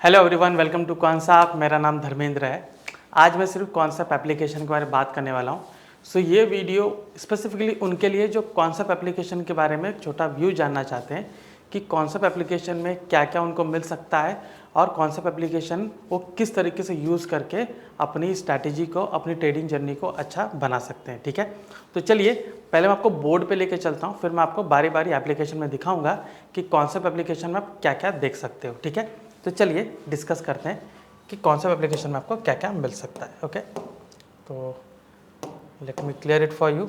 Hello everyone, welcome to concept. मेरा नाम धर्मेंद्र है। आज मैं सिर्फ कॉन्सेप्ट एप्लीकेशन के बारे में बात करने वाला हूँ। ये वीडियो स्पेसिफिकली उनके लिए जो कॉन्सेप्ट एप्लीकेशन के बारे में एक छोटा व्यू जानना चाहते हैं कि कॉन्सेप्ट एप्लीकेशन में क्या क्या उनको मिल सकता है और कॉन्सेप्ट एप्लीकेशन वो किस तरीके से यूज़ करके अपनी स्ट्रैटेजी को, अपनी ट्रेडिंग जर्नी को अच्छा बना सकते हैं। ठीक है, तो चलिए पहले मैं आपको बोर्ड पे लेके चलता हूँ, फिर मैं आपको बारी बारी एप्लीकेशन में दिखाऊंगा कि कॉन्सेप्ट एप्लीकेशन में आप क्या क्या देख सकते हो। ठीक है, तो चलिए डिस्कस करते हैं कि कॉन्सेप्ट एप्लीकेशन में आपको क्या क्या मिल सकता है। ओके, तो let me clear it for you.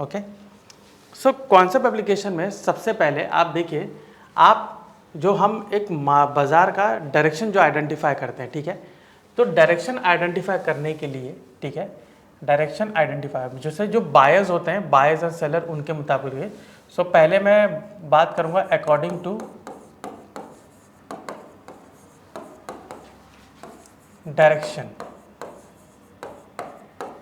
Okay, so concept application में सबसे पहले आप देखिए, आप जो हम एक बाज़ार का डायरेक्शन जो आइडेंटिफाई करते हैं। ठीक है, तो डायरेक्शन आइडेंटिफाई करने के लिए, ठीक है, डायरेक्शन आइडेंटिफाई जैसे जो बायर्स होते हैं, बायर्स और सेलर, उनके मुताबिक है। सो पहले मैं बात करूँगा अकॉर्डिंग टू डायरेक्शन।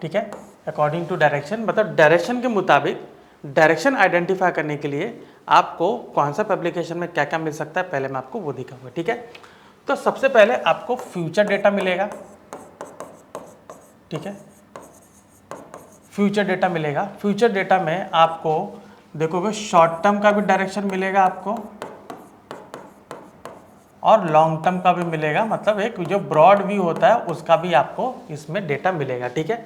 ठीक है, अकॉर्डिंग टू डायरेक्शन मतलब डायरेक्शन के मुताबिक डायरेक्शन आइडेंटिफाई करने के लिए आपको कॉन्सेप्ट एप्लीकेशन में क्या क्या मिल सकता है, पहले मैं आपको वो दिखाऊंगा। ठीक है, तो सबसे पहले आपको फ्यूचर डेटा मिलेगा। ठीक है, फ्यूचर डेटा मिलेगा। फ्यूचर डेटा में आपको देखोगे शॉर्ट टर्म का भी डायरेक्शन मिलेगा आपको और लॉन्ग टर्म का भी मिलेगा, मतलब एक जो ब्रॉड व्यू होता है उसका भी आपको इसमें डेटा मिलेगा। ठीक है,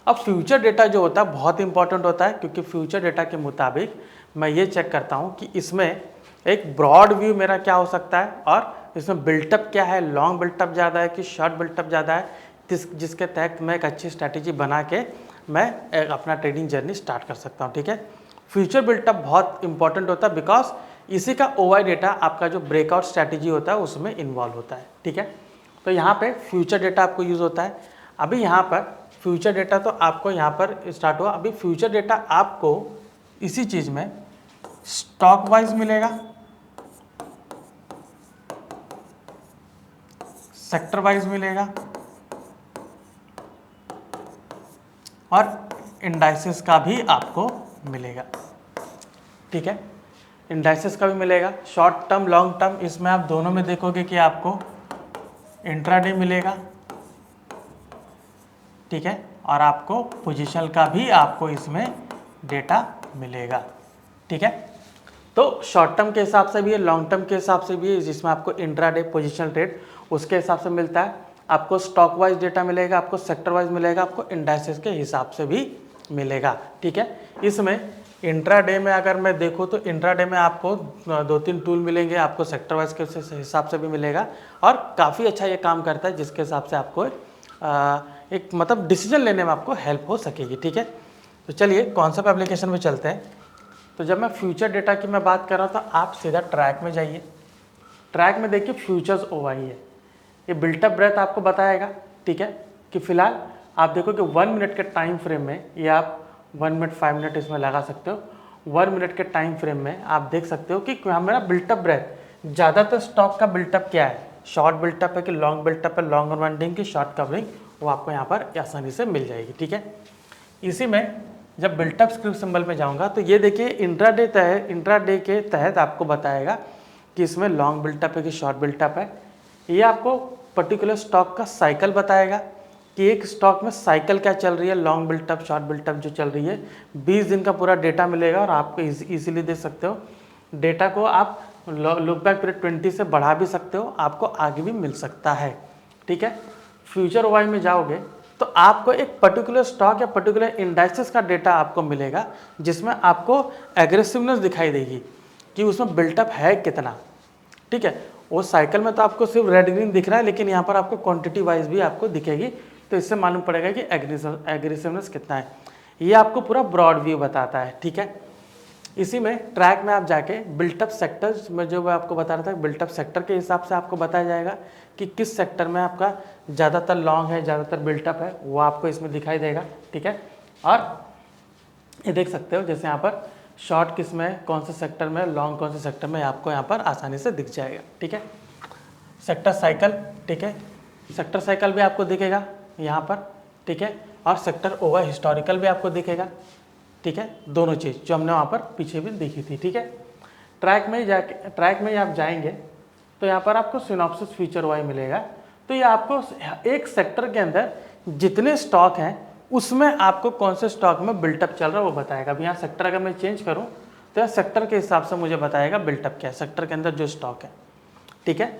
अब फ्यूचर डेटा जो होता है बहुत इंपॉर्टेंट होता है, क्योंकि फ्यूचर डेटा के मुताबिक मैं ये चेक करता हूँ कि इसमें एक ब्रॉड व्यू मेरा क्या हो सकता है और इसमें बिल्टअप क्या है, लॉन्ग बिल्टअप ज़्यादा है कि शॉर्ट बिल्टअप ज़्यादा है, जिसके तहत मैं एक अच्छी स्ट्रैटेजी बना के मैं अपना ट्रेडिंग जर्नी स्टार्ट कर सकता हूँ। ठीक है, फ्यूचर बिल्टअप बहुत इंपॉर्टेंट होता है बिकॉज इसी का ओवाई डेटा आपका जो ब्रेकआउट स्ट्रैटेजी होता है उसमें इन्वॉल्व होता है। ठीक है, तो यहाँ पे फ्यूचर डेटा आपको यूज़ होता है। अभी यहाँ पर फ्यूचर डेटा तो आपको यहाँ पर स्टार्ट हुआ। अभी फ्यूचर डेटा आपको इसी चीज़ में स्टॉक वाइज मिलेगा, सेक्टर वाइज मिलेगा और इंडाइसेस का भी आपको मिलेगा। ठीक है, इंडाइसेस का भी मिलेगा, शॉर्ट टर्म लॉन्ग टर्म, इसमें आप दोनों में देखोगे कि आपको इंट्राडे मिलेगा। ठीक है, और आपको पोजीशनल का भी आपको इसमें डेटा मिलेगा। ठीक है, तो शॉर्ट टर्म के हिसाब से भी है, लॉन्ग टर्म के हिसाब से भी है, जिसमें आपको इंट्राडे पोजीशनल ट्रेड उसके हिसाब से मिलता है। आपको स्टॉक वाइज डेटा मिलेगा, आपको सेक्टर वाइज मिलेगा, आपको इंडाइसेस के हिसाब से भी मिलेगा। ठीक है, इसमें इंट्राडे में अगर मैं देखूँ तो इंट्राडे में आपको 2-3 टूल मिलेंगे, आपको सेक्टर वाइज के हिसाब से भी मिलेगा और काफ़ी अच्छा ये काम करता है, जिसके हिसाब से आपको एक मतलब डिसीजन लेने में आपको हेल्प हो सकेगी। ठीक है, तो चलिए कॉन्सेप्ट एप्लीकेशन में चलते हैं। तो जब मैं फ्यूचर डेटा की मैं बात कर रहा हूँ तो आप सीधा ट्रैक में जाइए। ट्रैक में देखिए फ्यूचर्स ओवाई है, ये बिल्टअप ब्रेथ आपको बताएगा। ठीक है, कि फिलहाल आप देखो कि 1 मिनट के टाइम फ्रेम में, ये आप 1 मिनट 5 मिनट इसमें लगा सकते हो। 1 मिनट के टाइम फ्रेम में आप देख सकते हो कि हमारा बिल्टअप ब्रेथ, ज़्यादातर स्टॉक का बिल्टअप क्या है, शॉर्ट बिल्टअप है कि लॉन्ग बिल्टअप है, लॉन्ग अनवाइंडिंग की शॉर्ट कवरिंग, वो आपको यहाँ पर आसानी से मिल जाएगी। ठीक है, इसी में जब बिल्टअप स्क्रिप्ट सिंबल में जाऊँगा तो ये देखिए इंट्राडे के तहत आपको बताएगा कि इसमें लॉन्ग बिल्टअप है कि शॉर्ट बिल्टअप है। ये आपको पर्टिकुलर स्टॉक का साइकिल बताएगा कि एक स्टॉक में साइकिल क्या चल रही है, लॉन्ग बिल्टअप शॉर्ट बिल्टअप जो चल रही है। 20 दिन का पूरा डेटा मिलेगा और आपको इजीली देख सकते हो। डेटा को आप लुक बैक पीरियड 20 से बढ़ा भी सकते हो, आपको आगे भी मिल सकता है। ठीक है, फ्यूचर वाई में जाओगे तो आपको एक पर्टिकुलर स्टॉक या पर्टिकुलर इंडाइसेस का डेटा आपको मिलेगा, जिसमें आपको एग्रेसिवनेस दिखाई देगी कि उसमें बिल्टअप है कितना। ठीक है, वो साइकिल में तो आपको सिर्फ रेड ग्रीन दिख रहा है, लेकिन यहाँ पर आपको क्वांटिटी वाइज भी आपको दिखेगी, तो इससे मालूम पड़ेगा कि एग्रेसिवनेस कितना है। ये आपको पूरा ब्रॉड व्यू बताता है। ठीक है, इसी में ट्रैक में आप जाके बिल्टअप सेक्टर्स में, जो मैं आपको बता रहा था, बिल्टअप सेक्टर के हिसाब से आपको बताया जाएगा कि किस सेक्टर में आपका ज़्यादातर लॉन्ग है, ज़्यादातर बिल्टअप है, वो आपको इसमें दिखाई देगा। ठीक है, और ये देख सकते हो जैसे यहाँ पर शॉर्ट किस में, कौन से सेक्टर में, लॉन्ग कौन से सेक्टर में, आपको यहाँ पर आसानी से दिख जाएगा। ठीक है, सेक्टर साइकिल, ठीक है, सेक्टर साइकिल भी आपको दिखेगा यहाँ पर। ठीक है, और सेक्टर ओवर हिस्टोरिकल भी आपको दिखेगा। ठीक है, दोनों चीज़ जो हमने वहाँ पर पीछे भी देखी थी। ठीक है, ट्रैक में आप जाएंगे तो यहाँ पर आपको सिनॉप्सिस फ्यूचर वाई मिलेगा। तो ये आपको एक सेक्टर के अंदर जितने स्टॉक हैं उसमें आपको कौन से स्टॉक में बिल्टअप चल रहा है वो बताएगा। अब यहाँ सेक्टर अगर मैं चेंज करूँ तो यहाँ सेक्टर के हिसाब से मुझे बताएगा बिल्टअप क्या है सेक्टर के अंदर जो स्टॉक है, ठीक है।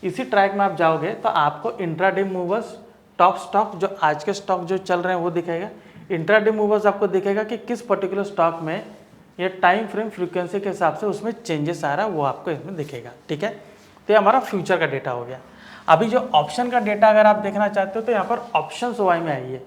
इसी ट्रैक में आप जाओगे तो आपको इंट्राडे मूवर्स, टॉप स्टॉक जो आज के स्टॉक जो चल रहे हैं वो दिखेगा। इंट्राडे मूवर्स आपको दिखेगा कि किस पर्टिकुलर स्टॉक में ये टाइम फ्रेम फ्रीक्वेंसी के हिसाब से उसमें चेंजेस आ रहा है वो आपको इसमें दिखेगा, ठीक है। तो ये हमारा फ्यूचर का डेटा हो गया। अभी जो ऑप्शन का डेटा अगर आप देखना चाहते हो तो यहाँ पर ऑप्शंस वाई में आइए।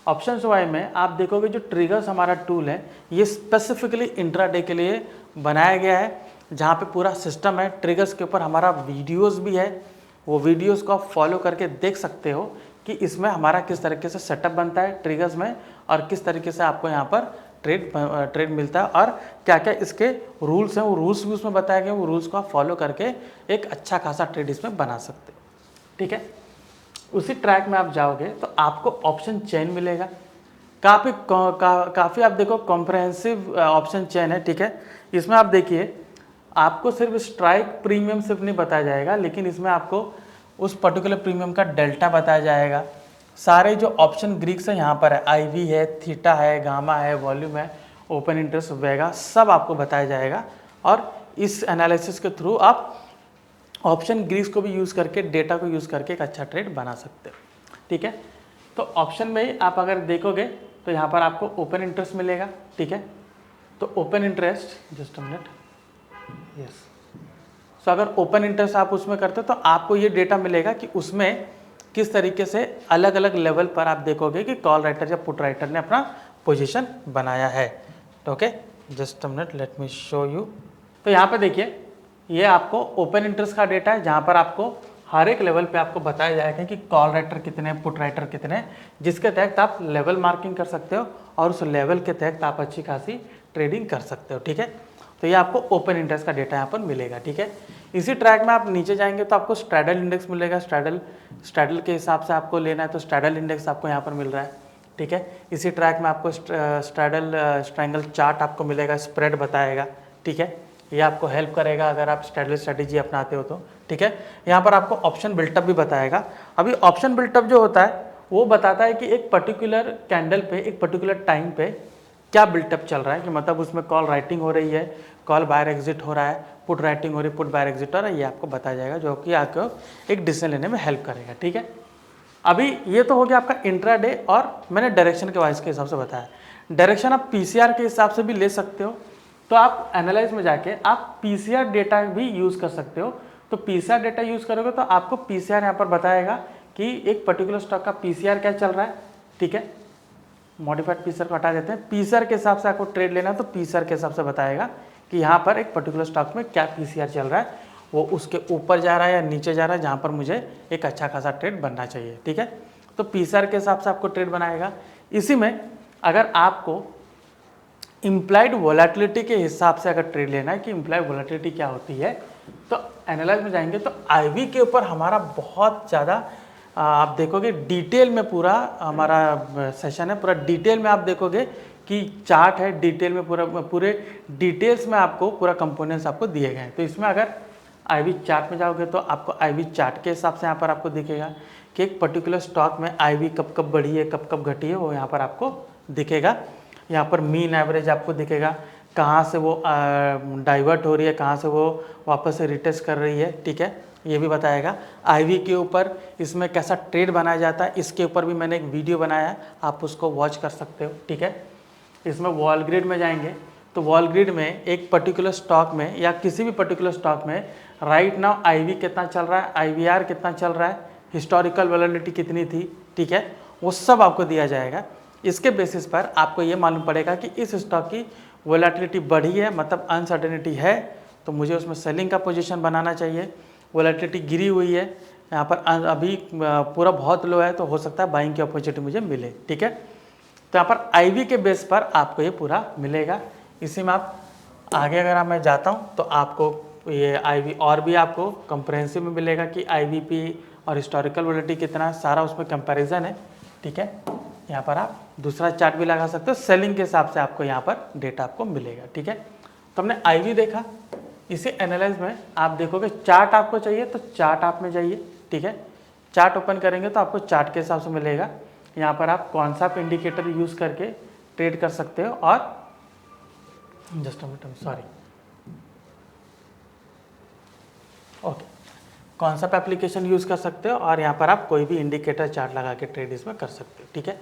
ऑप्शंस वाई में आप देखोगे जो ट्रिगर्स हमारा टूल है ये स्पेसिफिकली इंट्राडे के लिए बनाया गया है, जहाँ पे पूरा सिस्टम है। ट्रिगर्स के ऊपर हमारा वीडियोस भी है, वो वीडियोस को आप फॉलो करके देख सकते हो कि इसमें हमारा किस तरीके से सेटअप बनता है ट्रिगर्स में और किस तरीके से आपको यहाँ पर ट्रेड मिलता है और क्या क्या इसके रूल्स हैं, वो रूल्स भी उसमें बताए गए। वो रूल्स को आप फॉलो करके एक अच्छा खासा ट्रेड इसमें बना सकते हो, ठीक है। उसी ट्रैक में आप जाओगे तो आपको ऑप्शन चेन मिलेगा। काफ़ी आप देखो कॉम्प्रहेंसिव ऑप्शन चेन है, ठीक है। इसमें आप देखिए आपको सिर्फ स्ट्राइक प्रीमियम सिर्फ नहीं बताया जाएगा, लेकिन इसमें आपको उस पर्टिकुलर प्रीमियम का डेल्टा बताया जाएगा। सारे जो ऑप्शन ग्रीक्स है यहाँ पर है, आईवी है, थीटा है, गामा है, वॉल्यूम है, ओपन इंटरेस्ट, वेगा, सब आपको बताया जाएगा। और इस एनालिसिस के थ्रू आप ऑप्शन ग्रीक्स को भी यूज़ करके, डेटा को यूज़ करके एक अच्छा ट्रेड बना सकते हो, ठीक है। तो ऑप्शन में आप अगर देखोगे तो यहाँ पर आपको ओपन इंटरेस्ट मिलेगा, ठीक है। तो open interest, just a minute, yes. So अगर ओपन इंटरेस्ट आप उसमें करते हो तो आपको ये डेटा मिलेगा कि उसमें किस तरीके से अलग अलग लेवल पर आप देखोगे कि कॉल राइटर या पुट राइटर ने अपना पोजीशन बनाया है, okay. Just a minute, let me show you. तो यहाँ पे देखिए ये आपको ओपन इंटरेस्ट का डेटा है, जहाँ पर आपको हर एक लेवल पे आपको बताया जाएगा कि कॉल राइटर कितने, पुट राइटर कितने, जिसके तहत आप लेवल मार्किंग कर सकते हो और उस लेवल के तहत आप अच्छी खासी ट्रेडिंग कर सकते हो, ठीक है। तो ये आपको ओपन इंटरेस्ट का डेटा यहाँ पर मिलेगा, ठीक है। इसी ट्रैक में आप नीचे जाएंगे तो आपको स्ट्रैडल इंडेक्स मिलेगा। स्ट्रैडल के हिसाब से आपको लेना है तो स्ट्रैडल इंडेक्स आपको यहाँ पर मिल रहा है, ठीक है। इसी ट्रैक में आपको स्ट्रैडल स्ट्रैंगल चार्ट आपको मिलेगा, स्प्रेड बताएगा, ठीक है। ये आपको हेल्प करेगा अगर आप स्ट्रैडल स्ट्रैटेजी अपनाते हो तो, ठीक है। यहाँ पर आपको ऑप्शन बिल्टअप भी बताएगा। अभी ऑप्शन बिल्टअप जो होता है वो बताता है कि एक पर्टिकुलर कैंडल पे, एक पर्टिकुलर टाइम पे क्या बिल्टअप चल रहा है, कि मतलब उसमें कॉल राइटिंग हो रही है, कॉल बायर एग्जिट हो रहा है, पुट राइटिंग हो रही है, पुट बायर एग्जिट हो रहा है, ये आपको बताया जाएगा, जो कि आपको एक डिसीजन लेने में हेल्प करेगा, ठीक है। अभी ये तो हो गया आपका इंट्राडे, और मैंने डायरेक्शन के वाइज के हिसाब से बताया। डायरेक्शन आप पीसीआर के हिसाब से भी ले सकते हो, तो आप एनालाइज में जाके आप पीसीआर डेटा भी यूज़ कर सकते हो। तो पीसीआर डेटा यूज़ करोगे तो आपको पीसीआर यहाँ पर बताएगा कि एक पर्टिकुलर स्टॉक का पीसीआर क्या चल रहा है, ठीक है। मॉडिफाइड पीसीआर को हटा देते हैं। पीसीआर के हिसाब से आपको ट्रेड लेना है तो पीसीआर के हिसाब से बताएगा कि यहाँ पर एक पर्टिकुलर स्टॉक में क्या पीसीआर चल रहा है, वो उसके ऊपर जा रहा है या नीचे जा रहा है, जहाँ पर मुझे एक अच्छा खासा ट्रेड बनना चाहिए, ठीक है। तो पीसीआर के हिसाब से आपको ट्रेड बनाएगा। इसी में अगर आपको इम्प्लाइड वोलेटिलिटी के हिसाब से अगर ट्रेड लेना है कि इम्प्लाइड वोलेटिलिटी क्या होती है, तो एनालाइज में जाएंगे तो आईवी के ऊपर हमारा बहुत ज़्यादा आप देखोगे डिटेल में पूरा हमारा सेशन है, पूरा डिटेल में आप देखोगे कि चार्ट है, डिटेल में पूरे डिटेल्स में आपको पूरा कंपोनेंट्स आपको दिए गए हैं। तो इसमें अगर आईवी चार्ट में जाओगे तो आपको आईवी चार्ट के हिसाब से यहाँ पर आपको दिखेगा कि एक पर्टिकुलर स्टॉक में आईवी कब कब बढ़ी है, कब कब घटी है, वो यहाँ पर आपको दिखेगा। यहाँ पर मीन एवरेज आपको दिखेगा, कहाँ से वो डाइवर्ट हो रही है, कहाँ से वो वापस से रिटेस्ट कर रही है, ठीक है, ये भी बताएगा। आईवी के ऊपर इसमें कैसा ट्रेड बनाया जाता है, इसके ऊपर भी मैंने एक वीडियो बनाया है, आप उसको वॉच कर सकते हो, ठीक है। इसमें वॉल ग्रिड में जाएंगे तो वॉल ग्रिड में एक पर्टिकुलर स्टॉक में या किसी भी पर्टिकुलर स्टॉक में राइट नाउ आईवी कितना चल रहा है, आईवीआर कितना चल रहा है, हिस्टोरिकल वोलेटिलिटी कितनी थी, ठीक है, वो सब आपको दिया जाएगा। इसके बेसिस पर आपको ये मालूम पड़ेगा कि इस स्टॉक की वोलेटिलिटी बढ़ी है, मतलब अनसर्टेनिटी है, तो मुझे उसमें सेलिंग का पोजीशन बनाना चाहिए। वोलेटिलिटी गिरी हुई है, यहाँ पर अभी पूरा बहुत लो है, तो हो सकता है बाइंग की अपॉर्चुनिटी मुझे मिले, ठीक है। तो यहाँ पर आईवी के बेस पर आपको ये पूरा मिलेगा। इसी में आप आगे अगर मैं जाता हूँ तो आपको ये आईवी और भी आपको कंप्रहेंसिव में मिलेगा कि आईवीपी और हिस्टोरिकल वोलेटिलिटी कितना, सारा उसमें कंपैरिजन है, ठीक है। यहाँ पर आप दूसरा चार्ट भी लगा सकते हो, सेलिंग के हिसाब से आपको यहाँ पर डेटा आपको मिलेगा, ठीक है। तो हमने आईवी देखा, इसे एनालाइज में आप देखोगे चार्ट आपको चाहिए तो चार्ट आप में जाइए, ठीक है। चार्ट ओपन करेंगे तो आपको चार्ट के हिसाब से मिलेगा। यहाँ पर आप कौन सा इंडिकेटर यूज़ करके ट्रेड कर सकते हो और just a minute, sorry, okay, कौन सा एप्लीकेशन यूज़ कर सकते हो और यहाँ पर आप कोई भी इंडिकेटर चार्ट लगा के ट्रेड इसमें कर सकते हो, ठीक है।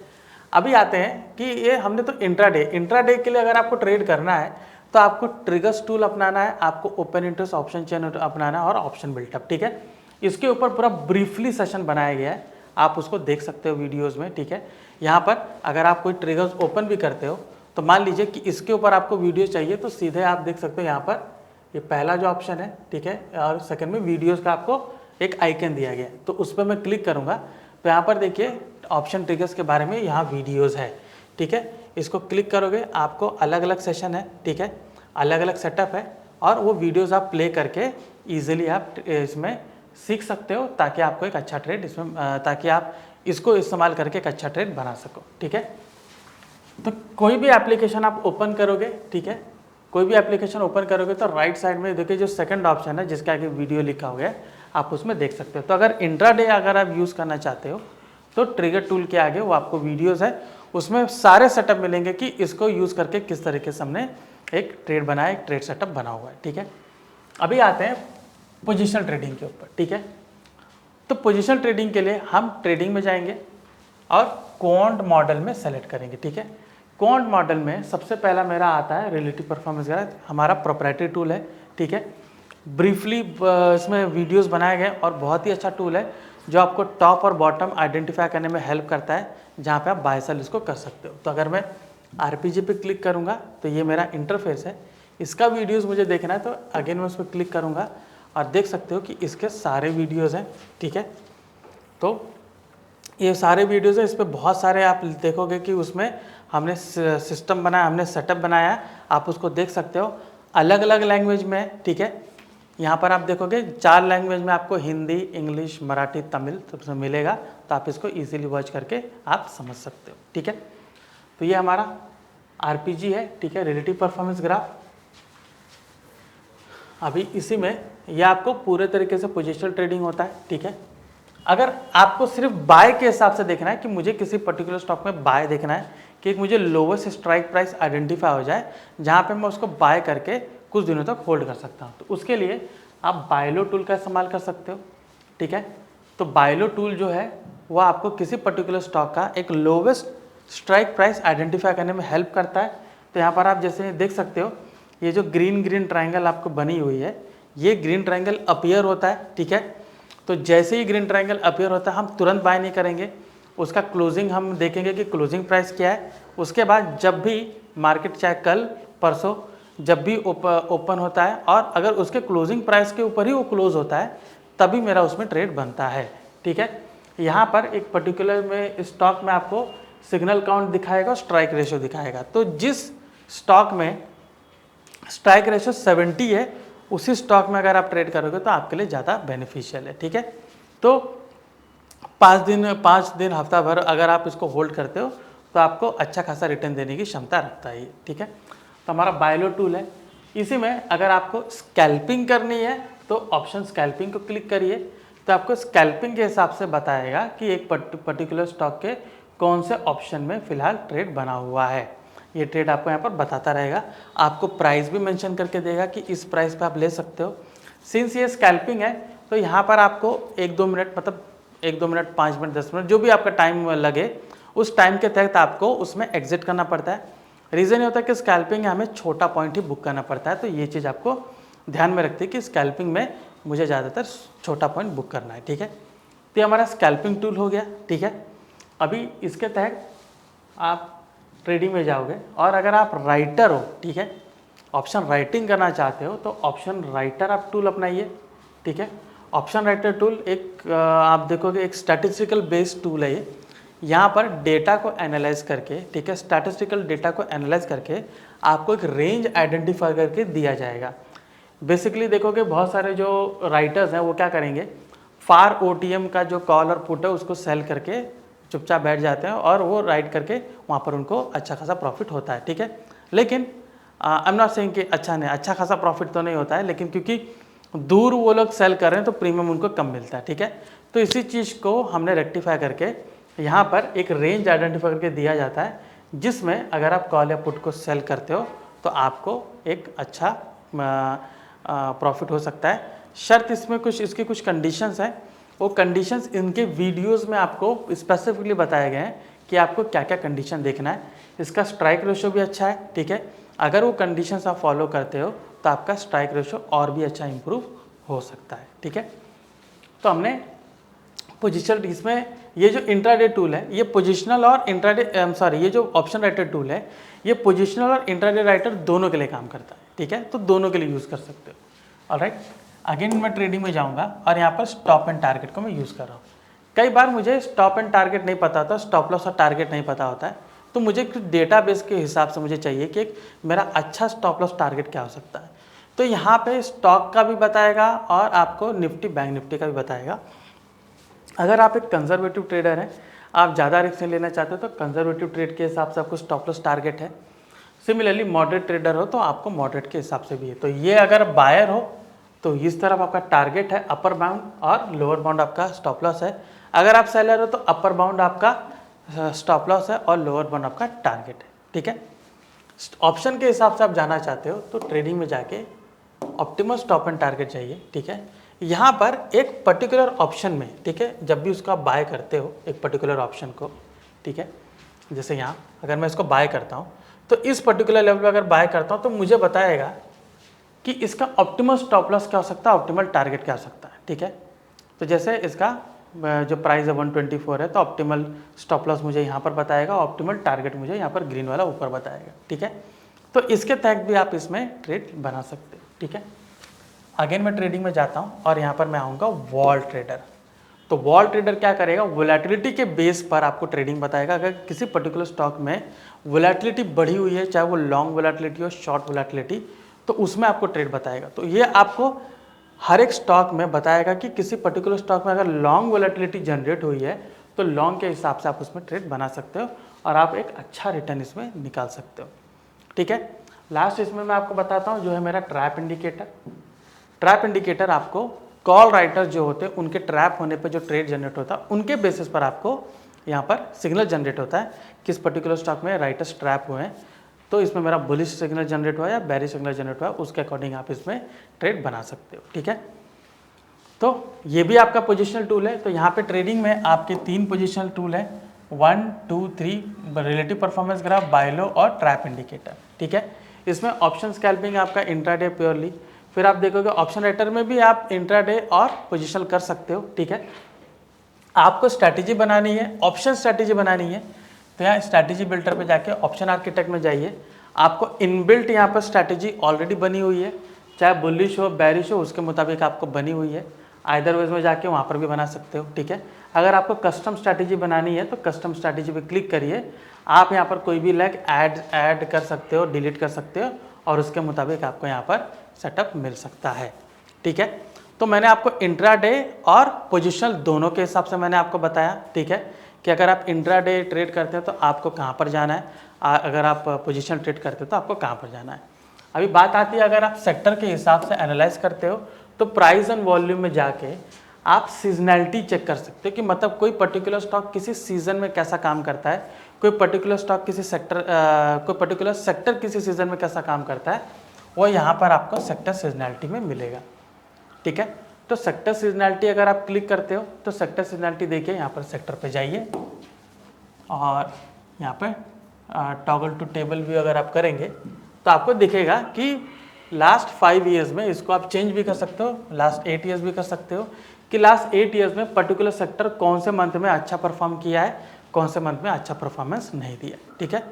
अभी आते हैं कि ये हमने तो इंट्राडे के लिए अगर आपको ट्रेड करना है तो आपको ट्रिगर्स टूल अपनाना है, आपको ओपन इंटरेस्ट ऑप्शन चेन अपनाना है और ऑप्शन बिल्टअप, ठीक है। इसके ऊपर पूरा ब्रीफली सेशन बनाया गया है, आप उसको देख सकते हो वीडियोज़ में, ठीक है। यहाँ पर अगर आप कोई ट्रिगर्स ओपन भी करते हो तो मान लीजिए कि इसके ऊपर आपको वीडियो चाहिए तो सीधे आप देख सकते हो यहाँ पर ये पहला जो ऑप्शन है, ठीक है, और सेकंड में वीडियोस का आपको एक आइकन दिया गया है, तो उस पर मैं क्लिक करूँगा तो यहाँ पर देखिए ऑप्शन ट्रिगर्स के बारे में यहाँ वीडियोस है, ठीक है। इसको क्लिक करोगे आपको अलग अलग सेशन है, ठीक है, अलग अलग सेटअप है और वो वीडियोस आप प्ले करके ईजिली आप इसमें सीख सकते हो ताकि आपको एक अच्छा ट्रेड इसमें ताकि आप इसको इस्तेमाल करके एक अच्छा ट्रेड बना सको, ठीक है। तो कोई भी एप्लीकेशन आप ओपन करोगे, ठीक है, कोई भी एप्लीकेशन ओपन करोगे तो राइट साइड में देखिए जो सेकंड ऑप्शन है जिसके आगे वीडियो लिखा हुआ है आप उसमें देख सकते हो। तो अगर इंट्राडे अगर आप यूज़ करना चाहते हो तो ट्रिगर टूल के आगे वो आपको वीडियोस है, उसमें सारे सेटअप मिलेंगे कि इसको यूज़ करके किस तरीके से हमने एक ट्रेड बनाया, एक ट्रेड सेटअप बना हुआ है, ठीक है। अभी आते हैं पोजिशनल ट्रेडिंग के ऊपर, ठीक है। तो पोजिशनल ट्रेडिंग के लिए हम ट्रेडिंग में जाएंगे और क्वांट मॉडल में सेलेक्ट करेंगे, ठीक है। क्वांट मॉडल में सबसे पहला मेरा आता है रिलेटिव परफॉर्मेंस ग्राफ, हमारा प्रोप्राइटरी टूल है, ठीक है। ब्रीफली इसमें वीडियोस बनाए गए और बहुत ही अच्छा टूल है जो आपको टॉप और बॉटम आइडेंटिफाई करने में हेल्प करता है, जहाँ पे आप बाय सेल इसको कर सकते हो। तो अगर मैं आरपीजी पे क्लिक करूँगा तो ये मेरा इंटरफेस है, इसका वीडियोस मुझे देखना है तो अगेन मैं उस पर क्लिक करूँगा और देख सकते हो कि इसके सारे वीडियोज़ हैं, ठीक है। तो ये सारे वीडियोज़ हैं, इस पर बहुत सारे आप देखोगे कि उसमें हमने सिस्टम बनाया, हमने सेटअप बनाया, आप उसको देख सकते हो अलग अलग लैंग्वेज में, ठीक है। यहाँ पर आप देखोगे 4 लैंग्वेज में आपको हिंदी, इंग्लिश, मराठी, तमिल सबसे मिलेगा, तो आप इसको इजीली वॉच करके आप समझ सकते हो, ठीक है। तो ये हमारा आरपीजी है, ठीक है, रिलेटिव परफॉर्मेंस ग्राफ। अभी इसी में यह आपको पूरे तरीके से पोजिशनल ट्रेडिंग होता है, ठीक है। अगर आपको सिर्फ बाय के हिसाब से देखना है कि मुझे किसी पर्टिकुलर स्टॉक में बाय देखना है कि मुझे लोवेस्ट स्ट्राइक प्राइस आइडेंटिफाई हो जाए जहाँ पे मैं उसको बाय करके कुछ दिनों तक होल्ड कर सकता हूँ, तो उसके लिए आप बायलो टूल का इस्तेमाल कर सकते हो, ठीक है। तो बायलो टूल जो है वो आपको किसी पर्टिकुलर स्टॉक का एक लोवेस्ट स्ट्राइक प्राइस आइडेंटिफाई करने में हेल्प करता है। तो यहाँ पर आप जैसे देख सकते हो ये जो ग्रीन ट्रायंगल आपको बनी हुई है, ये ग्रीन ट्रायंगल अपीयर होता है, ठीक है। तो जैसे ही ग्रीन ट्रायंगल अपीयर होता है हम तुरंत बाय नहीं करेंगे, उसका क्लोजिंग हम देखेंगे कि क्लोजिंग प्राइस क्या है। उसके बाद जब भी मार्केट चाहे कल परसों जब भी ओपन होता है और अगर उसके क्लोजिंग प्राइस के ऊपर ही वो क्लोज होता है तभी मेरा उसमें ट्रेड बनता है, ठीक है। यहाँ पर एक पर्टिकुलर में स्टॉक में आपको सिग्नल काउंट दिखाएगा, स्ट्राइक रेशियो दिखाएगा। तो जिस स्टॉक में स्ट्राइक रेशियो 70 है उसी स्टॉक में अगर आप ट्रेड करोगे तो आपके लिए ज़्यादा बेनिफिशियल है, ठीक है। तो 5 दिन हफ्ता भर अगर आप इसको होल्ड करते हो तो आपको अच्छा खासा रिटर्न देने की क्षमता रखता है, ठीक है। तो हमारा बायलो टूल है, इसी में अगर आपको स्कैल्पिंग करनी है तो ऑप्शन स्कैल्पिंग को क्लिक करिए, तो आपको स्कैल्पिंग के हिसाब से बताएगा कि एक पर्टिकुलर स्टॉक के कौन से ऑप्शन में फ़िलहाल ट्रेड बना हुआ है। ये ट्रेड आपको यहाँ पर बताता रहेगा, आपको प्राइस भी मेंशन करके देगा कि इस प्राइस पे आप ले सकते हो। सिंस ये स्कैल्पिंग है तो यहाँ पर आपको 1-2 मिनट, मतलब 1-2 मिनट, 5 मिनट, 10 मिनट, जो भी आपका टाइम लगे उस टाइम के तहत आपको उसमें एग्जिट करना पड़ता है। रीज़न ये होता है कि स्कैल्पिंग में हमें छोटा पॉइंट ही बुक करना पड़ता है, तो ये चीज़ आपको ध्यान में रखती है कि स्कैल्पिंग में मुझे ज़्यादातर छोटा पॉइंट बुक करना है, ठीक है। तो ये हमारा स्कैल्पिंग टूल हो गया, ठीक है। अभी इसके तहत आप ट्रेडिंग में जाओगे और अगर आप राइटर हो, ठीक है, ऑप्शन राइटिंग करना चाहते हो तो ऑप्शन राइटर आप टूल अपनाइए, ठीक है। ऑप्शन राइटर टूल एक आप देखोगे एक स्टैटिस्टिकल बेस्ड टूल है ये, यहाँ पर डेटा को एनालाइज करके, ठीक है, स्टैटिस्टिकल डेटा को एनालाइज करके आपको एक रेंज आइडेंटिफाई करके दिया जाएगा। बेसिकली देखोगे बहुत सारे जो राइटर्स हैं वो क्या करेंगे, फार ओटीएम का जो कॉल और पुट है उसको सेल करके चुपचाप बैठ जाते हैं और वो राइट करके वहाँ पर उनको अच्छा खासा प्रॉफिट होता है, ठीक है। लेकिन आई एम नॉट सेइंग कि अच्छा नहीं, अच्छा खासा प्रॉफिट तो नहीं होता है, लेकिन क्योंकि दूर वो लोग सेल कर रहे हैं तो प्रीमियम उनको कम मिलता है, ठीक है। तो इसी चीज़ को हमने रेक्टिफाई करके यहाँ पर एक रेंज आइडेंटिफाई करके दिया जाता है, जिसमें अगर आप कॉल या पुट को सेल करते हो तो आपको एक अच्छा प्रॉफिट हो सकता है। शर्त इसमें कुछ, इसकी कुछ कंडीशंस हैं, वो कंडीशंस इनके वीडियोस में आपको स्पेसिफिकली बताए गए हैं कि आपको क्या क्या कंडीशन देखना है। इसका स्ट्राइक रेशो भी अच्छा है, ठीक है। अगर वो कंडीशंस आप फॉलो करते हो तो आपका स्ट्राइक रेशो और भी अच्छा इंप्रूव हो सकता है, ठीक है। तो हमने पोजिशनल, इसमें ये जो इंट्राडे टूल है ये पोजिशनल और इंट्राडे ये जो ऑप्शन राइटर टूल है ये पोजिशनल और इंट्राडे राइटर दोनों के लिए काम करता है, ठीक है। तो दोनों के लिए यूज़ कर सकते हो। ऑलराइट, अगेन मैं ट्रेडिंग में जाऊंगा और यहाँ पर स्टॉप एंड टारगेट को मैं यूज़ कर रहा हूँ। कई बार मुझे स्टॉप एंड टारगेट नहीं पता होता, स्टॉप लॉस और टारगेट नहीं पता होता है, तो मुझे कुछ डेटाबेस के हिसाब से मुझे चाहिए कि एक मेरा अच्छा स्टॉप लॉस टारगेट क्या हो सकता है। तो यहाँ पे स्टॉक का भी बताएगा और आपको निफ्टी बैंक निफ्टी का भी बताएगा। अगर आप एक कंजर्वेटिव ट्रेडर हैं, आप ज़्यादा रिस्क लेना चाहते हो तो कंजर्वेटिव ट्रेड के हिसाब से आपको स्टॉप लॉस टारगेट है। सिमिलरली मॉडरेट ट्रेडर हो तो आपको मॉडरेट के हिसाब से भी है। तो ये अगर बायर हो तो इस तरफ आपका टारगेट है अपर बाउंड और लोअर बाउंड आपका स्टॉप लॉस है। अगर आप सेलर हो तो अपर बाउंड आपका स्टॉप लॉस है और लोअर बाउंड आपका टारगेट है, ठीक है। ऑप्शन के हिसाब से आप जाना चाहते हो तो ट्रेडिंग में जाके ऑप्टिमल स्टॉप एंड टारगेट चाहिए, ठीक है। यहाँ पर एक पर्टिकुलर ऑप्शन में, ठीक है, जब भी उसका बाय करते हो एक पर्टिकुलर ऑप्शन को, ठीक है, जैसे यहाँ अगर मैं इसको बाय करता हूँ तो इस पर्टिकुलर लेवल पर अगर बाय करता हूँ तो मुझे बताएगा कि इसका ऑप्टिमल स्टॉप लॉस क्या हो सकता है, ऑप्टिमल टारगेट क्या हो सकता है, ठीक है। तो जैसे इसका जो प्राइस है 124 है तो ऑप्टिमल स्टॉप लॉस मुझे यहाँ पर बताएगा, ऑप्टिमल टारगेट मुझे यहाँ पर ग्रीन वाला ऊपर बताएगा, ठीक है। तो इसके तहत भी आप इसमें ट्रेड बना सकते हो, ठीक है। अगेन मैं ट्रेडिंग में जाता हूँ और यहाँ पर मैं आऊँगा वॉल ट्रेडर। तो वॉल ट्रेडर क्या करेगा, वोलेटिलिटी के बेस पर आपको ट्रेडिंग बताएगा। अगर किसी पर्टिकुलर स्टॉक में वोलेटिलिटी बढ़ी हुई है, चाहे वो लॉन्ग वोलेटिलिटी हो शॉर्ट वोलेटिलिटी, तो उसमें आपको ट्रेड बताएगा। तो ये आपको हर एक स्टॉक में बताएगा कि किसी पर्टिकुलर स्टॉक में अगर लॉन्ग वोलेटिलिटी जनरेट हुई है तो लॉन्ग के हिसाब से आप उसमें ट्रेड बना सकते हो और आप एक अच्छा रिटर्न इसमें निकाल सकते हो, ठीक है। लास्ट इसमें मैं आपको बताता हूँ जो है मेरा ट्रैप इंडिकेटर। ट्रैप इंडिकेटर आपको कॉल राइटर जो होते हैं उनके ट्रैप होने पर जो ट्रेड जनरेट होता है उनके बेसिस पर आपको यहाँ पर सिग्नल जनरेट होता है किस पर्टिकुलर स्टॉक में राइटर्स ट्रैप हुए हैं। तो इसमें मेरा बुलिश सिग्नल जनरेट हुआ या बेरिश सिग्नल जनरेट हुआ, उसके अकॉर्डिंग आप इसमें ट्रेड बना सकते हो, ठीक है। तो ये भी आपका पोजिशनल टूल है। तो यहाँ पे ट्रेडिंग में आपके 3 पोजिशनल टूल है, 1 2 3 रिलेटिव परफॉर्मेंस ग्राफ, बाय लो और ट्रैप इंडिकेटर, ठीक है। इसमें ऑप्शन स्कैल्पिंग आपका इंट्राडे प्योरली, फिर आप देखोगे ऑप्शन राइटर में भी आप इंट्राडे और पोजिशनल कर सकते हो, ठीक है। आपको स्ट्रैटेजी बनानी है, ऑप्शन स्ट्रैटेजी बनानी है तो यहाँ स्ट्रैटेजी बिल्डर पे जाके ऑप्शन आर्किटेक्ट में जाइए। आपको इनबिल्ट यहाँ पर स्ट्रैटेजी ऑलरेडी बनी हुई है, चाहे बुलिश हो बैरिश हो उसके मुताबिक आपको बनी हुई है। आइदरवाइज में जाके वहाँ पर भी बना सकते हो, ठीक है। अगर आपको कस्टम स्ट्रैटेजी बनानी है तो कस्टम स्ट्रैटेजी पे क्लिक करिए। आप यहाँ पर कोई भी लेग ऐड कर सकते हो, डिलीट कर सकते हो और उसके मुताबिक आपको यहाँ पर सेटअप मिल सकता है, ठीक है। तो मैंने आपको इंट्राडे और पोजिशनल दोनों के हिसाब से मैंने आपको बताया, ठीक है, कि अगर आप इंट्राडे ट्रेड करते हैं तो आपको कहाँ पर जाना है, अगर आप पोजीशन ट्रेड करते हो तो आपको कहाँ पर जाना है। अभी बात आती है अगर आप सेक्टर के हिसाब से एनालाइज करते हो तो प्राइस एंड वॉल्यूम में जाके आप सीजनैलिटी चेक कर सकते हो कि मतलब कोई पर्टिकुलर स्टॉक किसी सीजन में कैसा काम करता है, कोई पर्टिकुलर स्टॉक किसी सेक्टर कोई पर्टिकुलर सेक्टर किसी सीजन में कैसा काम करता है, वो यहाँ पर आपको सेक्टर सीजनैलिटी में मिलेगा, ठीक है। तो सेक्टर सीजनैलिटी अगर आप क्लिक करते हो तो सेक्टर सीजनैलिटी देखिए, यहाँ पर सेक्टर पे जाइए और यहाँ पे टॉगल टू टेबल व्यू अगर आप करेंगे तो आपको दिखेगा कि लास्ट 5 ईयर्स में इसको आप चेंज भी कर सकते हो, लास्ट 8 ईयर्स भी कर सकते हो कि लास्ट 8 ईयर्स में पर्टिकुलर सेक्टर कौन से मंथ में अच्छा परफॉर्म किया है, कौन से मंथ में अच्छा परफॉर्मेंस नहीं दिया, ठीक है।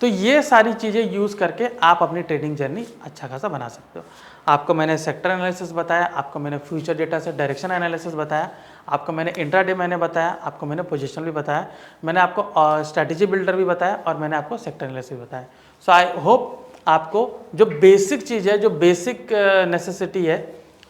तो ये सारी चीज़ें यूज़ करके आप अपनी ट्रेडिंग जर्नी अच्छा खासा बना सकते हो। आपको मैंने सेक्टर एनालिसिस बताया, आपको मैंने फ्यूचर डेटा से डायरेक्शन एनालिसिस बताया, आपको मैंने इंट्राडे मैंने बताया, आपको मैंने पोजीशन भी बताया, मैंने आपको स्ट्रैटेजी बिल्डर भी बताया और मैंने आपको सेक्टर एनालिसिस बताया। सो आई होप आपको जो बेसिक चीज़ है, जो बेसिक नेसेसिटी है,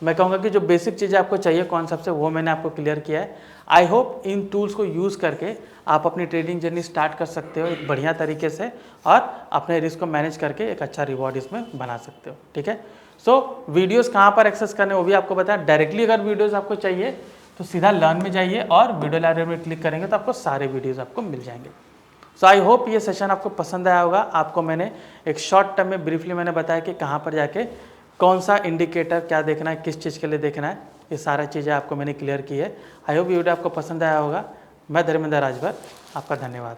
मैं कहूँगा कि जो बेसिक चीज़ें आपको चाहिए कॉन्सेप्ट से, वो मैंने आपको क्लियर किया है। आई होप इन टूल्स को यूज़ करके आप अपनी ट्रेडिंग जर्नी स्टार्ट कर सकते हो एक बढ़िया तरीके से और अपने रिस्क को मैनेज करके एक अच्छा रिवॉर्ड इसमें बना सकते हो। ठीक है, सो वीडियोस कहाँ पर एक्सेस करने वो भी आपको बताया। डायरेक्टली अगर वीडियोस आपको चाहिए तो सीधा लर्न में जाइए और वीडियो लाइब्रेरी में क्लिक करेंगे तो आपको सारे वीडियोस आपको मिल जाएंगे। सो आई होप ये सेशन आपको पसंद आया होगा। आपको मैंने एक शॉर्ट टर्म में ब्रीफली मैंने बताया कि कहाँ पर जाके कौन सा इंडिकेटर क्या देखना है, किस चीज़ के लिए देखना है, ये सारा चीज़ें आपको मैंने क्लियर की है। आई होप ये वीडियो आपको पसंद आया होगा। मैं धर्मेंद्र राजभर, आपका धन्यवाद।